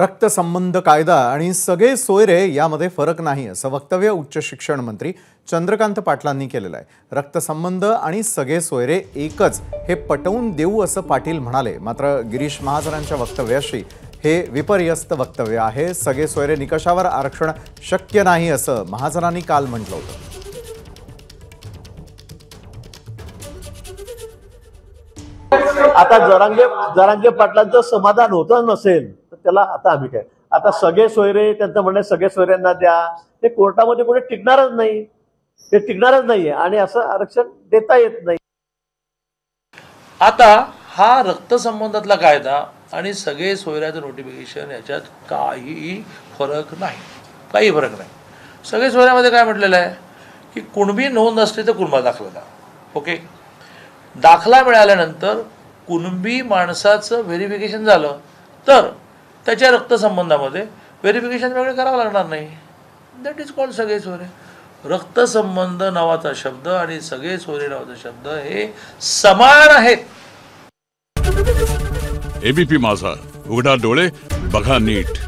रक्तसंबंध कायदा आणि सगळे सोयरे यामध्ये फरक नाही असं वक्तव्य उच्च शिक्षण मंत्री चंद्रकांत पाटलांनी केलेलं आहे। रक्तसंबंध आणि सगळे सोयरे एकच हे पटवून देऊ असं पाटील म्हणाले। मात्र गिरीश महाजनांच्या वक्तव्याशी हे विपर्यस्त वक्तव्य आहे। सगळे सोयरे निकषावर आरक्षण शक्य नाही असं महाजनांनी काल म्हटलं होतं। आता जरांगे पाटलांचं समाधान होतं नसेल तर त्याला आता आम्ही काय, आता सगळे सोयरे त्यांचं म्हणणं सगळे सोयऱ्यांना द्या, ते कोर्टामध्ये कोणी टिकणारच नाही, ते टिकणारच नाहीये आणि असं आरक्षण देता येत नाही। आता हा रक्तसंबंधातला कायदा आणि सगळे सोयऱ्याचं नोटिफिकेशन याच्यात काही फरक नाही, काही फरक नाही। सगळे सोयऱ्यामध्ये काय म्हटलेलं आहे की कुणबी नोंद असली तर कुणबा दाखला द्या, ओके। दाखला मिळाल्यानंतर कुणबी माणसाचं व्हेरिफिकेशन झालं तर त्याच्या रक्तसंबंधामध्ये व्हेरिफिकेशन वेगळं करावं लागणार नाही। दॅट इज कॉल्ड सगळे सोयरे। रक्तसंबंध नावाचा शब्द आणि सगळे सोयरे नावाचा शब्द हे समान आहेत। एबीपी माझा, उघडा डोळे बघा नीट।